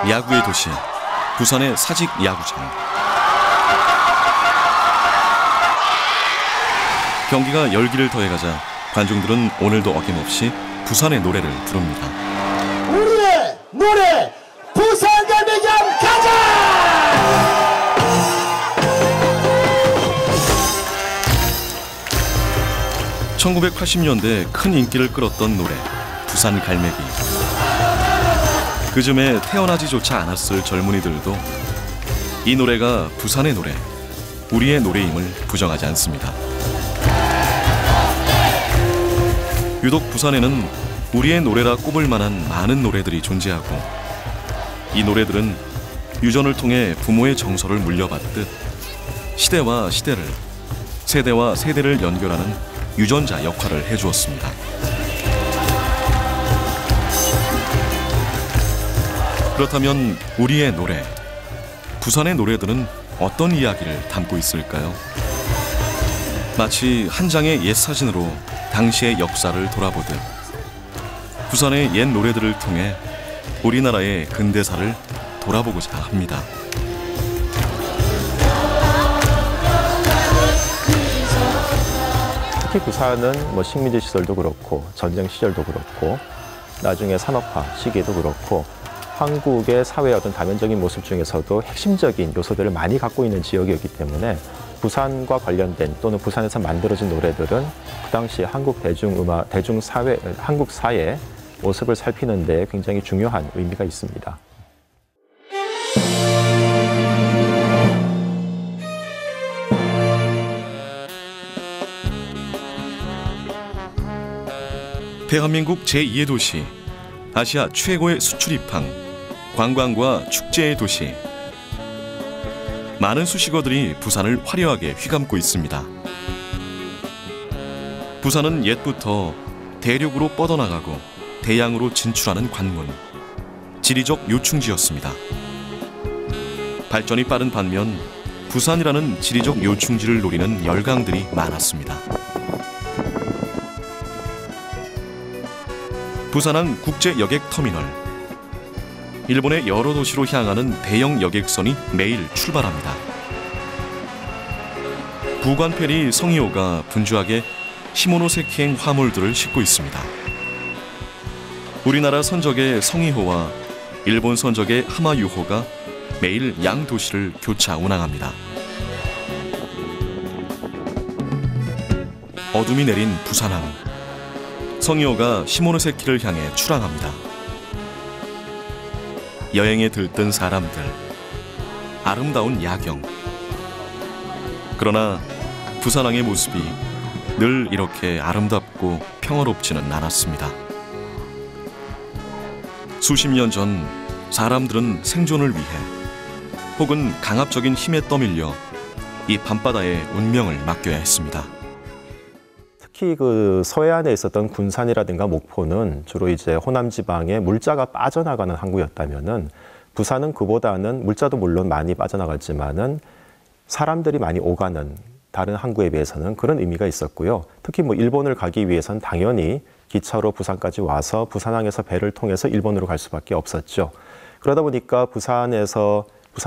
야구의 도시, 부산의 사직 야구장. 경기가 열기를 더해가자 관중들은 오늘도 어김없이 부산의 노래를 부릅니다. 우리의 노래, 부산갈매기함 가자! 1980년대 큰 인기를 끌었던 노래, 부산갈매기. 그쯤에 태어나지조차 않았을 젊은이들도 이 노래가 부산의 노래, 우리의 노래임을 부정하지 않습니다. 유독 부산에는 우리의 노래라 꼽을 만한 많은 노래들이 존재하고, 이 노래들은 유전을 통해 부모의 정서를 물려받듯 시대와 시대를, 세대와 세대를 연결하는 유전자 역할을 해주었습니다. 그렇다면 우리의 노래, 부산의 노래들은 어떤 이야기를 담고 있을까요? 마치 한 장의 옛 사진으로 당시의 역사를 돌아보듯 부산의 옛 노래들을 통해 우리나라의 근대사를 돌아보고자 합니다. 특히 부산은 식민지 시절도 그렇고 전쟁 시절도 그렇고 나중에 산업화 시기에도 그렇고 한국의 사회의 어떤 다면적인 모습 중에서도 핵심적인 요소들을 많이 갖고 있는 지역이었기 때문에 부산과 관련된 또는 부산에서 만들어진 노래들은 그 당시 한국 대중음악, 대중사회, 한국 사회의 모습을 살피는 데 굉장히 중요한 의미가 있습니다. 대한민국 제2의 도시, 아시아 최고의 수출 입항, 관광과 축제의 도시. 많은 수식어들이 부산을 화려하게 휘감고 있습니다. 부산은 옛부터 대륙으로 뻗어나가고 대양으로 진출하는 관문, 지리적 요충지였습니다. 발전이 빠른 반면 부산이라는 지리적 요충지를 노리는 열강들이 많았습니다. 부산항 국제여객터미널. 일본의 여러 도시로 향하는 대형 여객선이 매일 출발합니다. 부관페리 성이호가 분주하게 시모노세키행 화물들을 싣고 있습니다. 우리나라 선적의 성이호와 일본 선적의 하마유호가 매일 양 도시를 교차 운항합니다. 어둠이 내린 부산항. 성이호가 시모노세키를 향해 출항합니다. 여행에 들뜬 사람들, 아름다운 야경. 그러나 부산항의 모습이 늘 이렇게 아름답고 평화롭지는 않았습니다. 수십 년 전 사람들은 생존을 위해 혹은 강압적인 힘에 떠밀려 이 밤바다의 운명을 맡겨야 했습니다. 특히 그 서해안에 있었던 군산이라든가 목포는 주로 이제 호남 지방에 물자가 빠져나가는 항구였다면은 부산은 그보다는 물자도 물론 많이 빠져나갔지만은 사람들이 많이 오가는 다른 항구에 비해서는 그런 의미가 있었고요. 특히 일본을 가기 위해서는 당연히 기차로 부산까지 와서 부산항에서 배를 통해서 일본으로 갈 수밖에 없었죠. 그러다 보니까 부산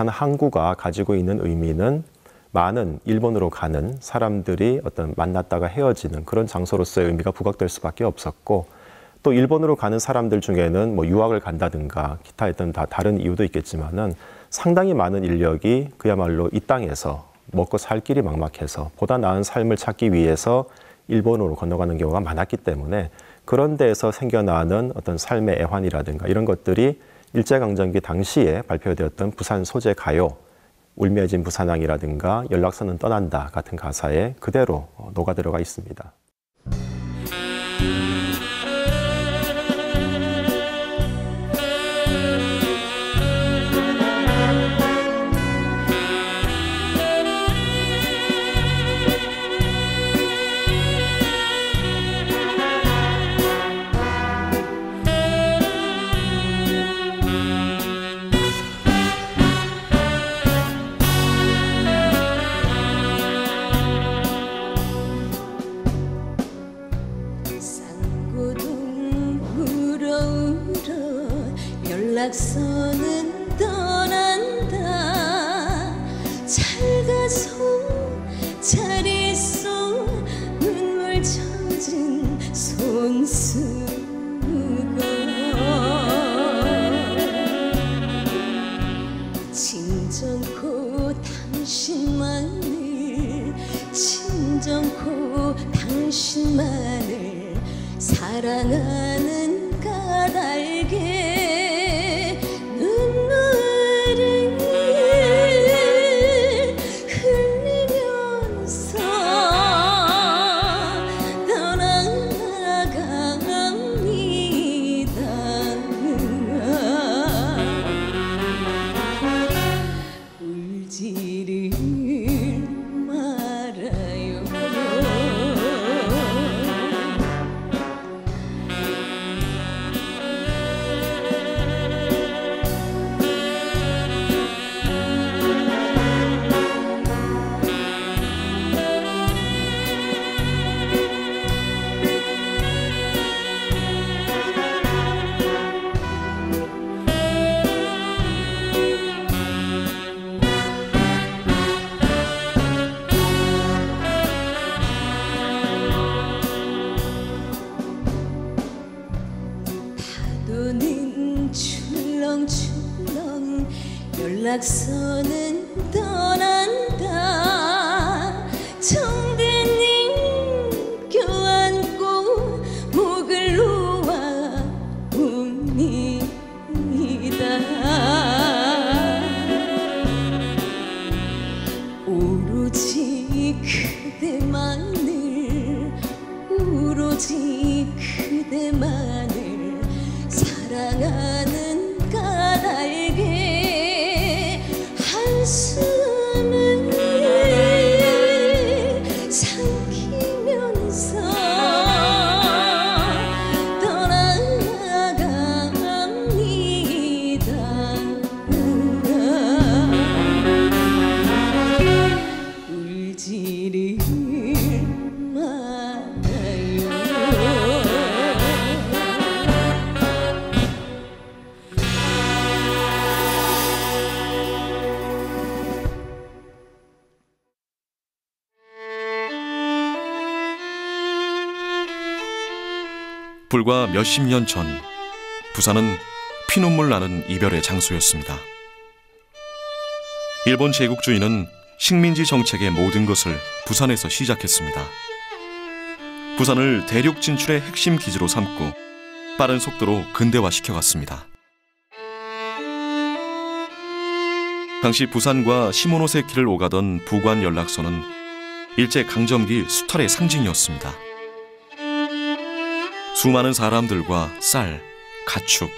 항구가 가지고 있는 의미는 많은 일본으로 가는 사람들이 만났다가 헤어지는 그런 장소로서의 의미가 부각될 수밖에 없었고, 또 일본으로 가는 사람들 중에는 유학을 간다든가 기타 다른 이유도 있겠지만은 상당히 많은 인력이 그야말로 이 땅에서 먹고 살 길이 막막해서 보다 나은 삶을 찾기 위해서 일본으로 건너가는 경우가 많았기 때문에 그런 데에서 생겨나는 삶의 애환이라든가 이런 것들이 일제강점기 당시에 발표되었던 부산 소재 가요, 울며진 부산항이라든가 연락선은 떠난다 같은 가사에 그대로 녹아들어가 있습니다. 연락선은 떠난다. 잘 가서 잘 있어 눈물 젖은 손수건. 진정코 당신만을 진정코 당신만을 사랑하는 까닭에 눈물을 흘리면서 떠나갑니다. 울지를 말아요. 파도는 출렁출렁 연락선은 떠난다. 정대님 껴안고 목을 놓아 웁니다. 오로지 그대만을 오로지 그대만을 사랑하는 까닭에 한숨을 삼키면서 떠나갑니다. 울지를 말아요. 불과 몇십 년 전 부산은 피눈물 나는 이별의 장소였습니다. 일본 제국주의는 식민지 정책의 모든 것을 부산에서 시작했습니다. 부산을 대륙 진출의 핵심 기지로 삼고 빠른 속도로 근대화시켜갔습니다. 당시 부산과 시모노세키를 오가던 부관 연락선은 일제강점기 수탈의 상징이었습니다. 수많은 사람들과 쌀, 가축,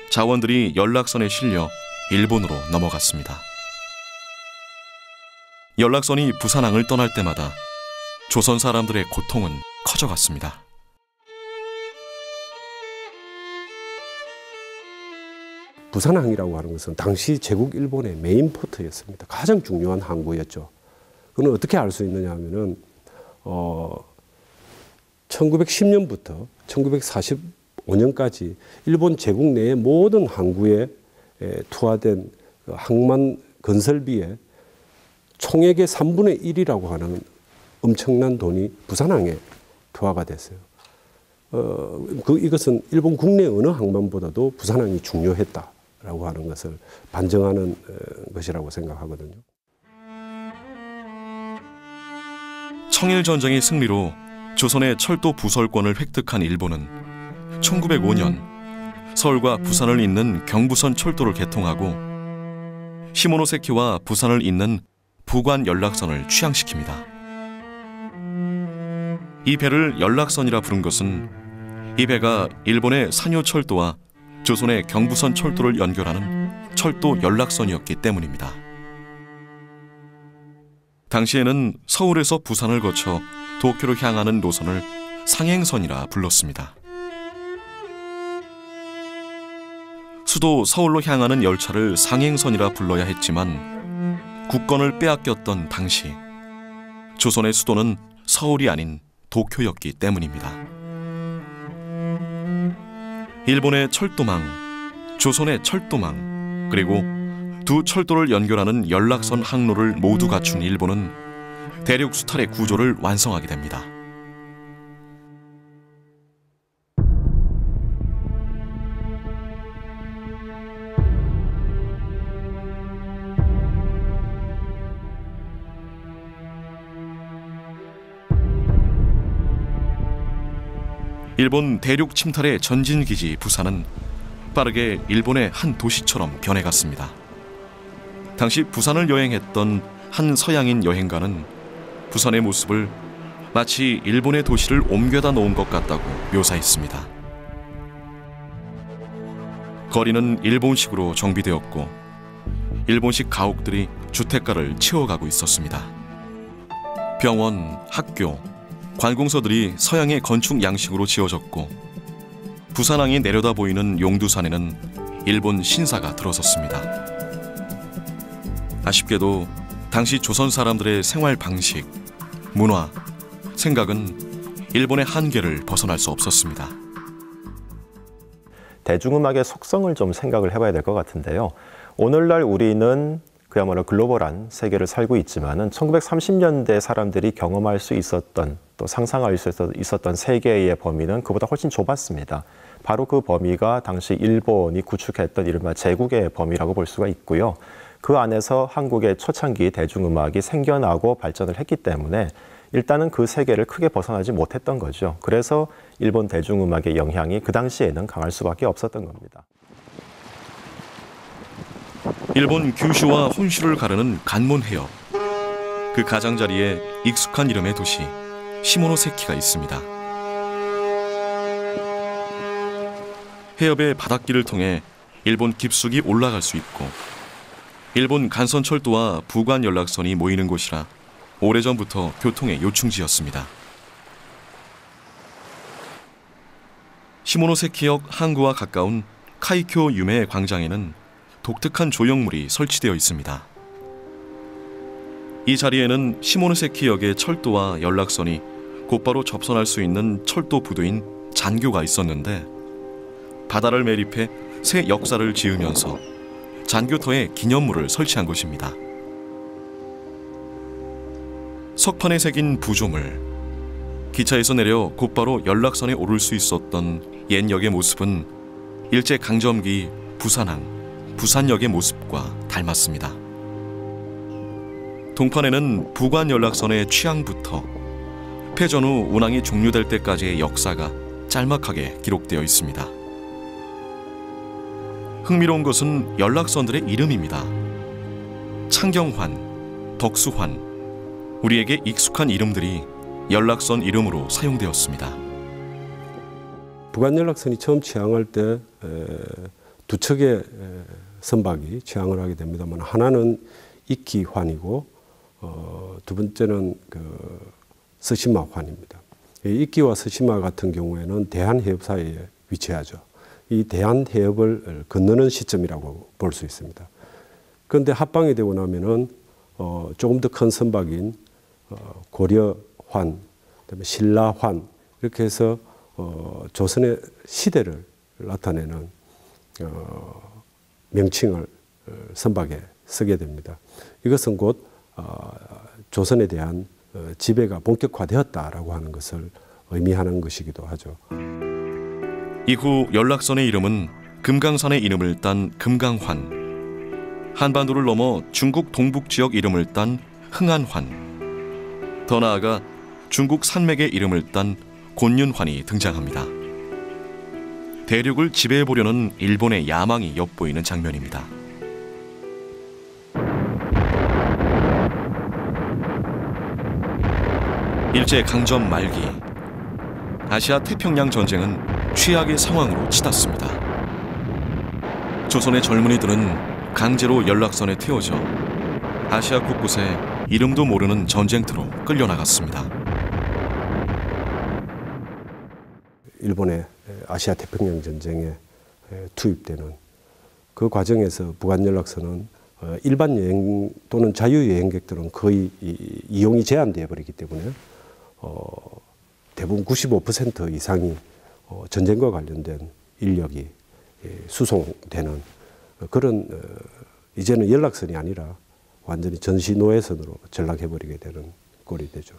자원들이 연락선에 실려 일본으로 넘어갔습니다. 연락선이 부산항을 떠날 때마다 조선 사람들의 고통은 커져갔습니다. 부산항이라고 하는 것은 당시 제국 일본의 메인 포트였습니다. 가장 중요한 항구였죠. 그건 어떻게 알 수 있느냐 하면은 1910년부터 1945년까지 일본 제국 내의 모든 항구에 투하된 항만 건설비의 총액의 3분의 1이라고 하는 엄청난 돈이 부산항에 투하가 됐어요. 이것은 일본 국내 어느 항만보다도 부산항이 중요했다라고 하는 것을 반증하는 것이라고 생각하거든요. 청일전쟁의 승리로 조선의 철도 부설권을 획득한 일본은 1905년 서울과 부산을 잇는 경부선 철도를 개통하고 시모노세키와 부산을 잇는 부관 연락선을 취항시킵니다. 이 배를 연락선이라 부른 것은 이 배가 일본의 산요철도와 조선의 경부선 철도를 연결하는 철도 연락선이었기 때문입니다. 당시에는 서울에서 부산을 거쳐 도쿄로 향하는 노선을 상행선이라 불렀습니다. 수도 서울로 향하는 열차를 상행선이라 불러야 했지만 국권을 빼앗겼던 당시 조선의 수도는 서울이 아닌 도쿄였기 때문입니다. 일본의 철도망, 조선의 철도망, 그리고 두 철도를 연결하는 연락선 항로를 모두 갖춘 일본은 대륙 수탈의 구조를 완성하게 됩니다. 일본 대륙 침탈의 전진기지 부산은 빠르게 일본의 한 도시처럼 변해갔습니다. 당시 부산을 여행했던 한 서양인 여행가는 부산의 모습을 마치 일본의 도시를 옮겨다 놓은 것 같다고 묘사했습니다. 거리는 일본식으로 정비되었고 일본식 가옥들이 주택가를 채워가고 있었습니다. 병원, 학교, 관공서들이 서양의 건축 양식으로 지어졌고 부산항이 내려다 보이는 용두산에는 일본 신사가 들어섰습니다. 아쉽게도 당시 조선 사람들의 생활 방식, 문화, 생각은 일본의 한계를 벗어날 수 없었습니다. 대중음악의 속성을 좀 생각을 해봐야 될 것 같은데요. 오늘날 우리는 그야말로 글로벌한 세계를 살고 있지만은 1930년대 사람들이 경험할 수 있었던 또 상상할 수 있었던 세계의 범위는 그보다 훨씬 좁았습니다. 바로 그 범위가 당시 일본이 구축했던 이른바 제국의 범위라고 볼 수가 있고요. 그 안에서 한국의 초창기 대중음악이 생겨나고 발전을 했기 때문에 일단은 그 세계를 크게 벗어나지 못했던 거죠. 그래서 일본 대중음악의 영향이 그 당시에는 강할 수밖에 없었던 겁니다. 일본 규슈와 혼슈를 가르는 간몬 해협. 그 가장자리에 익숙한 이름의 도시 시모노세키가 있습니다. 해협의 바닷길을 통해 일본 깊숙이 올라갈 수 있고 일본 간선철도와 부관 연락선이 모이는 곳이라 오래전부터 교통의 요충지였습니다. 시모노세키역 항구와 가까운 카이쿄 유메 광장에는 독특한 조형물이 설치되어 있습니다. 이 자리에는 시모노세키역의 철도와 연락선이 곧바로 접선할 수 있는 철도 부두인 잔교가 있었는데 바다를 매립해 새 역사를 지으면서 잔교터에 기념물을 설치한 곳입니다. 석판에 새긴 부조물, 기차에서 내려 곧바로 연락선에 오를 수 있었던 옛 역의 모습은 일제강점기 부산항, 부산역의 모습과 닮았습니다. 동판에는 부관 연락선의 취항부터 폐전 후 운항이 종료될 때까지의 역사가 짤막하게 기록되어 있습니다. 흥미로운 것은 연락선들의 이름입니다. 창경환, 덕수환, 우리에게 익숙한 이름들이 연락선 이름으로 사용되었습니다. 부관 연락선이 처음 취항할 때 두 척의 선박이 취항을 하게 됩니다만 하나는 이키환이고 두 번째는 스시마환입니다. 이키와 스시마 같은 경우에는 대한해협 사이에 위치하죠. 이 대한해협을 건너는 시점이라고 볼 수 있습니다. 그런데 합방이 되고 나면은 조금 더 큰 선박인 고려환, 그다음에 신라환 이렇게 해서 조선의 시대를 나타내는 명칭을 선박에 쓰게 됩니다. 이것은 곧 조선에 대한 지배가 본격화되었다라고 하는 것을 의미하는 것이기도 하죠. 이후 연락선의 이름은 금강산의 이름을 딴 금강환, 한반도를 넘어 중국 동북 지역 이름을 딴 흥안환, 더 나아가 중국 산맥의 이름을 딴 곤윤환이 등장합니다. 대륙을 지배해보려는 일본의 야망이 엿보이는 장면입니다. 일제강점 말기, 아시아 태평양 전쟁은 최악의 상황으로 치닫습니다. 조선의 젊은이들은 강제로 연락선에 태워져 아시아 곳곳에 이름도 모르는 전쟁터로 끌려나갔습니다. 일본의 아시아 태평양 전쟁에 투입되는 그 과정에서 부관 연락선은 일반 여행 또는 자유 여행객들은 거의 이용이 제한되어 버리기 때문에 대부분 95% 이상이 전쟁과 관련된 인력이 수송되는 그런 이제는 연락선이 아니라 완전히 전시 노예선으로 전락해버리게 되는 꼴이 되죠.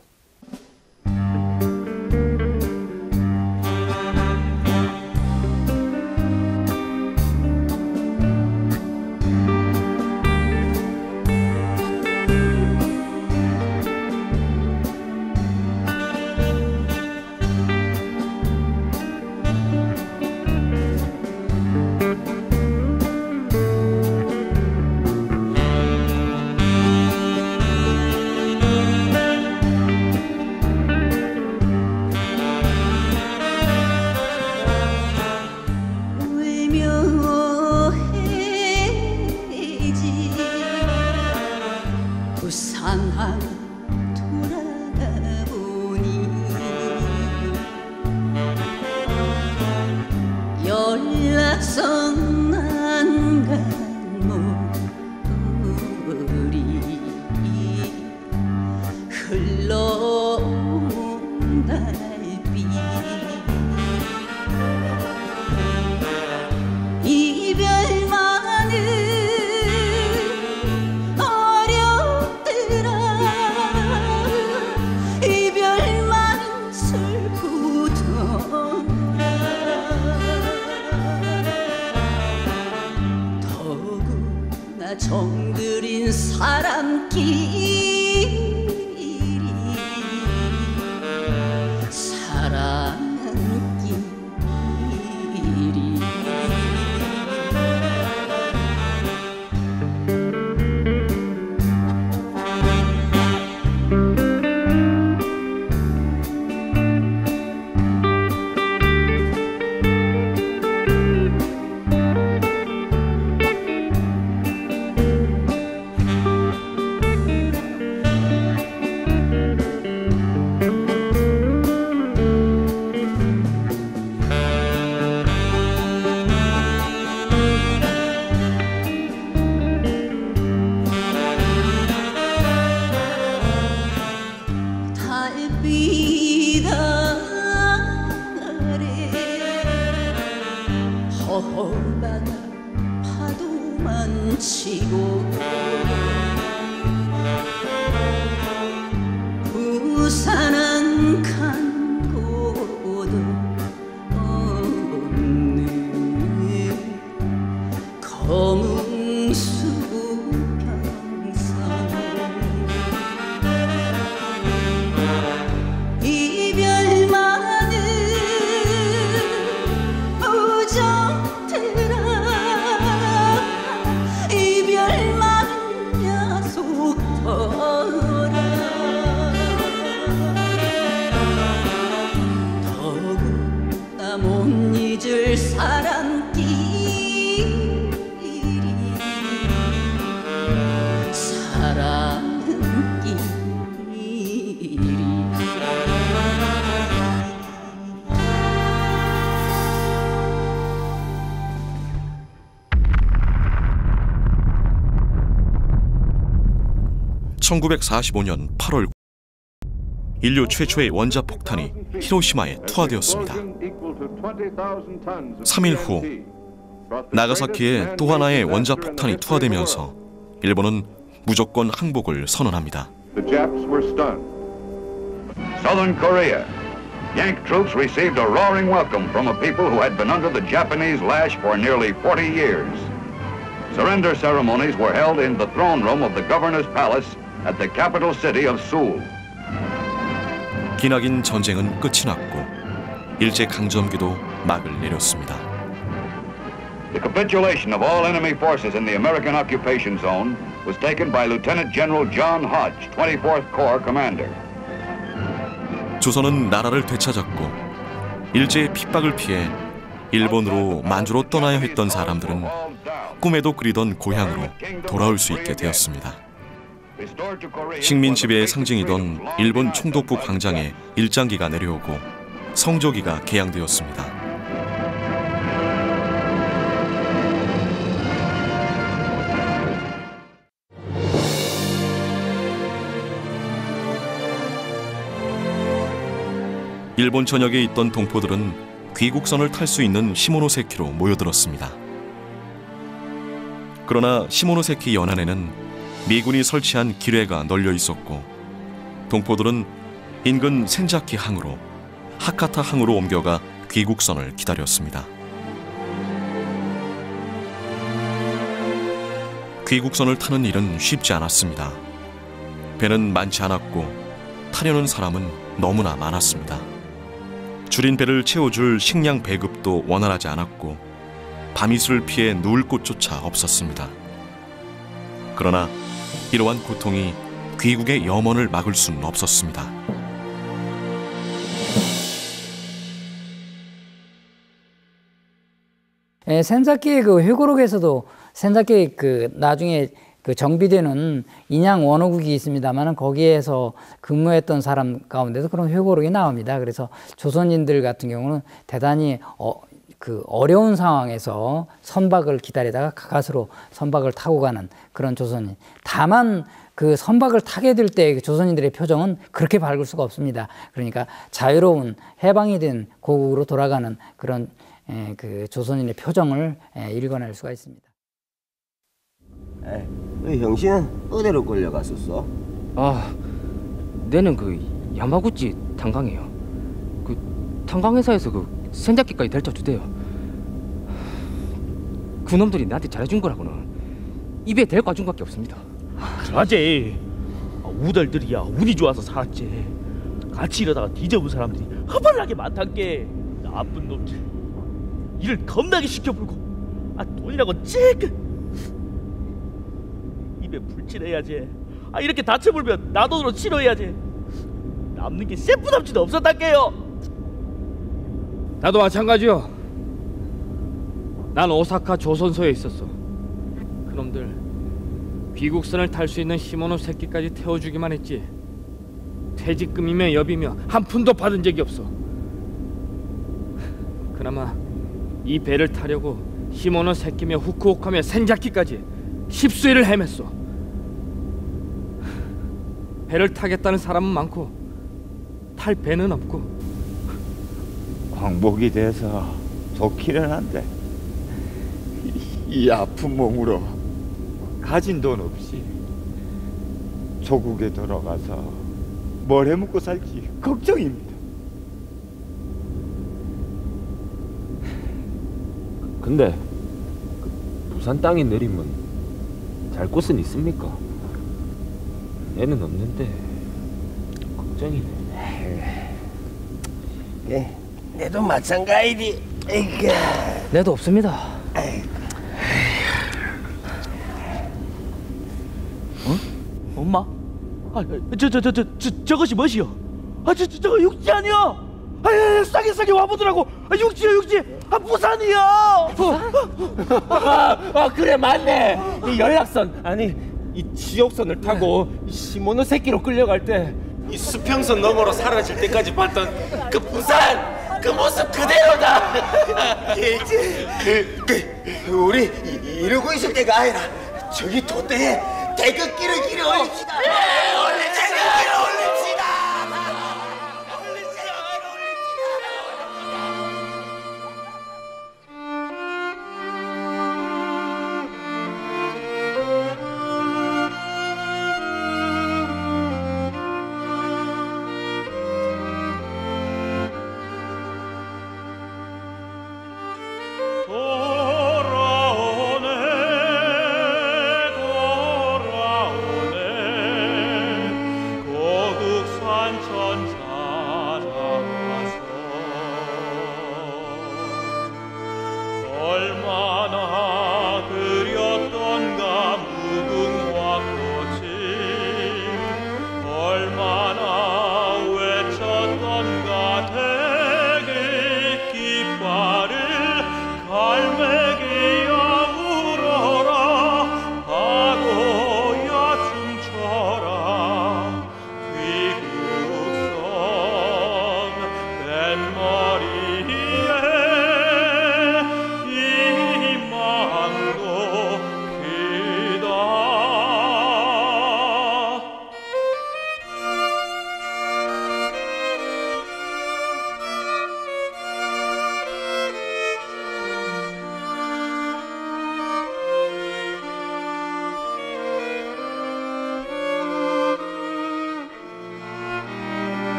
부산항 돌아가 보니 연락선 난간 물이 흘러온 달빛 이별만은 이별만 슬프더라 더구나 정들인 사람끼리 사랑끼리 달빛 아래 허허바다 파도만 치고 부산 한 칸 고도 없는 검은수평선 이별만은 우정들아 이별만은 야속더라 더구나 못 잊을 사람끼리 사랑끼리 (1945년 8월) 인류 최초의 원자폭탄이 히로시마에 투하되었습니다. 3일 후 나가사키에 또 하나의 원자폭탄이 투하되면서 일본은 무조건 항복을 선언합니다. Southern Korea. Yank troops received a roaring welcome from a people who had been under the Japanese lash for nearly 40 years. Surrender ceremonies were held in the throne room of the governor's palace at the capital city of Seoul. 기나긴 전쟁은 끝이 났고 일제강점기도 막을 내렸습니다. The capitulation of all enemy forces in the American occupation zone was taken by Lieutenant General John Hodge, 24th Corps commander. 조선은 나라를 되찾았고 일제의 핍박을 피해 일본으로 만주로 떠나야 했던 사람들은 꿈에도 그리던 고향으로 돌아올 수 있게 되었습니다. 식민 지배의 상징이던 일본 총독부 광장에 일장기가 내려오고 성조기가 개양되었습니다. 일본 전역에 있던 동포들은 귀국선을 탈 수 있는 시모노세키로 모여들었습니다. 그러나 시모노세키 연안에는 미군이 설치한 기뢰가 널려 있었고 동포들은 인근 센자키 항으로 하카타 항으로 옮겨가 귀국선을 기다렸습니다. 귀국선을 타는 일은 쉽지 않았습니다. 배는 많지 않았고 타려는 사람은 너무나 많았습니다. 줄인 배를 채워줄 식량 배급도 원활하지 않았고 밤이슬을 피해 누울 곳조차 없었습니다. 그러나 이러한 고통이 귀국의 염원을 막을 수는 없었습니다. 센자키 그 회고록에서도 센자키 그 나중에 그 정비되는 인양 원호국이 있습니다만은 거기에서 근무했던 사람 가운데서 그런 회고록이 나옵니다. 그래서 조선인들 같은 경우는 대단히 어려운 상황에서 선박을 기다리다가 가까스로 선박을 타고 가는 그런 조선인. 다만 그 선박을 타게 될 때 조선인들의 표정은 그렇게 밝을 수가 없습니다. 그러니까 자유로운 해방이 된 고국으로 돌아가는 그런 그 조선인의 표정을 읽어낼 수가 있습니다. 형씨는 어디로 끌려갔었어? 내는 그 야마구치 탄광이에요. 그 탄광회사에서 그 센자키까지 델타 주대요. 그놈들이 나한테 잘해준 거라고는 입에 댈 과중밖에 없습니다. 그러지. 우덜들이야 운이 좋아서 살았지. 같이 일하다가 뒤져본 사람들이 허벌나게 많단게. 나쁜 놈들 일을 겁나게 시켜불고 돈이라고 찌그 입에 불칠해야지. 이렇게 다쳐불면 나 돈으로 치료해야지. 남는 게 쎄뿌담지도 없었단게요. 나도 마찬가지요. 난 오사카 조선소에 있었어. 그놈들 귀국선을 탈 수 있는 시모노세키까지 태워주기만 했지 퇴직금이며 여비며 한 푼도 받은 적이 없어. 그나마 이 배를 타려고 시모노세키며 후쿠오카며 센자키까지 10수일을 헤맸어. 배를 타겠다는 사람은 많고 탈 배는 없고. 광복이 돼서 좋기는 한데 이 아픈 몸으로 가진 돈 없이 조국에 돌아가서 뭘 해먹고 살지 걱정입니다. 근데 부산 땅에 내리면 잘 곳은 있습니까? 애는 없는데 걱정이네. 내도 마찬가지지. 내도 없습니다. 엄마? 저것이 뭐시여? 저거 육지 아니야? 싸게 와보더라고. 육지요 육지. 부산이요. 그래 맞네. 이 연락선 아니 이 지옥선을 타고 시모노세키로 끌려갈 때 이 수평선 너머로 사라질 때까지 봤던 그 부산 그 모습 그대로다. 우리 이러고 있을 때가 아니라 저기 돛대에 태극기를 길어 올립시다. 태극기를 올립시다. 돌아오네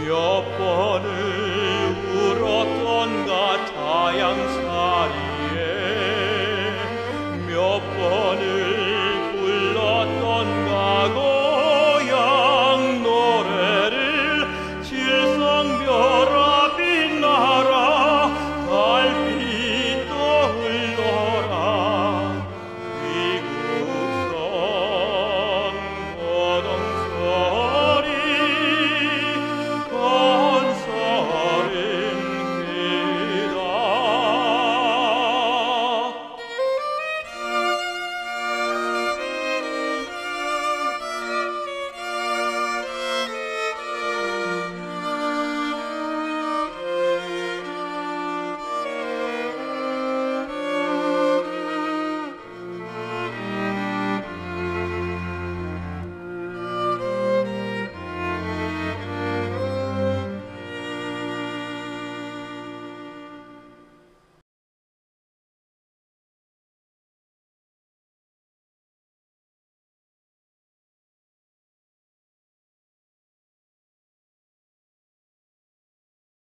몇 번을 울었던가 자양